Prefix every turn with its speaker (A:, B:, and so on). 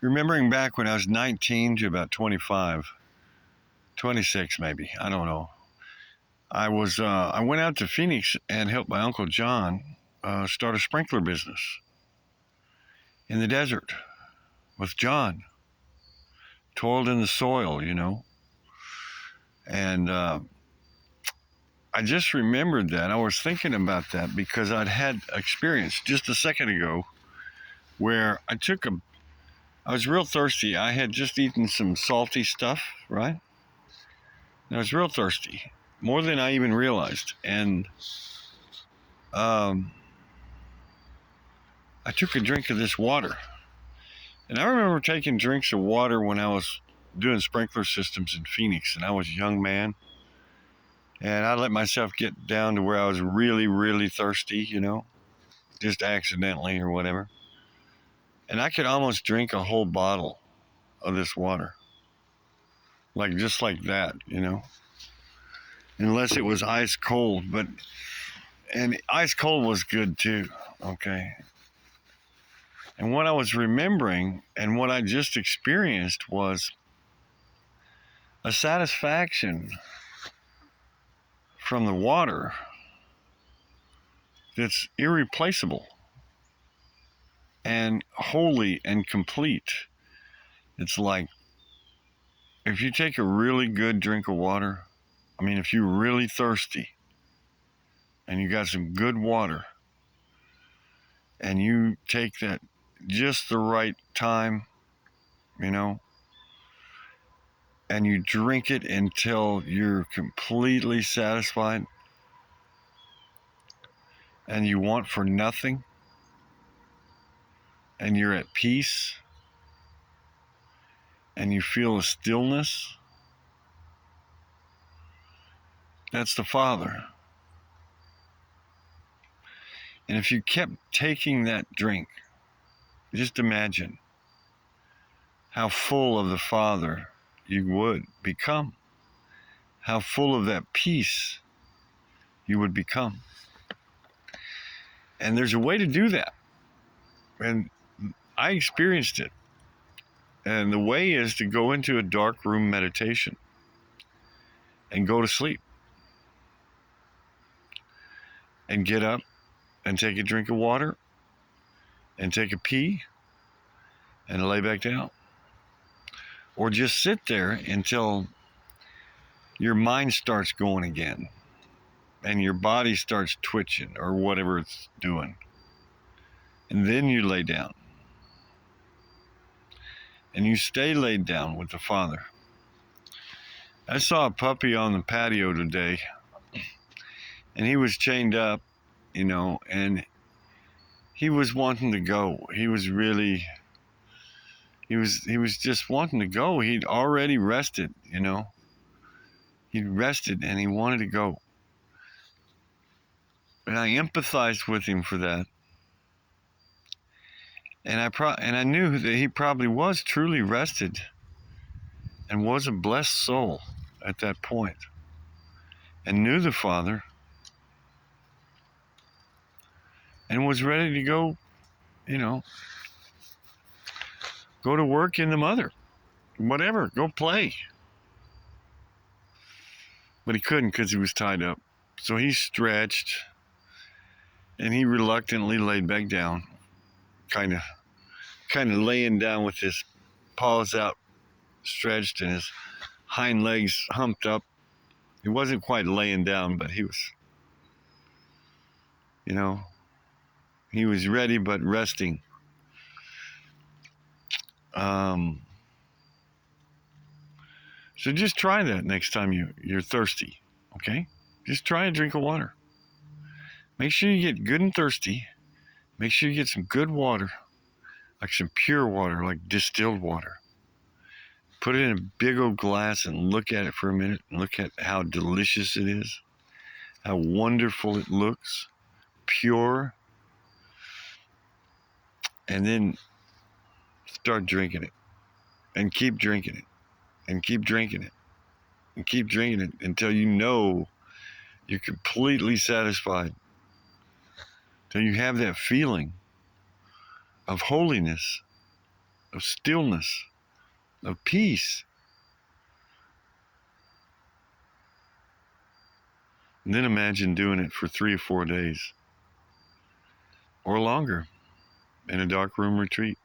A: remembering back when I was 19 to about 25, 26 maybe, I don't know. I went out to Phoenix and helped my Uncle John start a sprinkler business in the desert with John. Toiled in the soil, and I just remembered that. I was thinking about that because I'd had experience just a second ago where I was real thirsty. I had just eaten some salty stuff, right? And I was real thirsty, more than I even realized. And I took a drink of this water. And I remember taking drinks of water when I was doing sprinkler systems in Phoenix, and I was a young man. And I let myself get down to where I was really, really thirsty, just accidentally or whatever. And I could almost drink a whole bottle of this water, like just like that, unless it was ice cold. And ice cold was good too, okay? And what I was remembering and what I just experienced was a satisfaction from the water that's irreplaceable and holy and complete. It's like if you take a really good drink of water, if you're really thirsty and you got some good water and you take that just the right time, and you drink it until you're completely satisfied and you want for nothing and you're at peace and you feel a stillness, that's the Father. And if you kept taking that drink, just imagine how full of the Father you would become, how full of that peace you would become. And there's a way to do that. And I experienced it. And the way is to go into a dark room meditation and go to sleep and get up and take a drink of water and take a pee and lay back down. Or just sit there until your mind starts going again and your body starts twitching or whatever it's doing. And then you lay down. And you stay laid down with the Father. I saw a puppy on the patio today, and he was chained up, and he was wanting to go. He was just wanting to go. He'd already rested, He'd rested and he wanted to go. And I empathized with him for that. And I knew that he probably was truly rested and was a blessed soul at that point and knew the Father and was ready to go, go to work in the mother, whatever, go play. But he couldn't because he was tied up. So he stretched and he reluctantly laid back down, kind of laying down with his paws out stretched and his hind legs humped up. He wasn't quite laying down, but he was, he was ready but resting. So just try that next time you're thirsty, okay? Just try a drink of water. Make sure you get good and thirsty. Make sure you get some good water, like some pure water, like distilled water. Put it in a big old glass and look at it for a minute and look at how delicious it is, how wonderful it looks, pure. And then start drinking it and keep drinking it and keep drinking it and keep drinking it until you're completely satisfied. Till you have that feeling of holiness, of stillness, of peace. And then imagine doing it for 3 or 4 days or longer in a dark room retreat.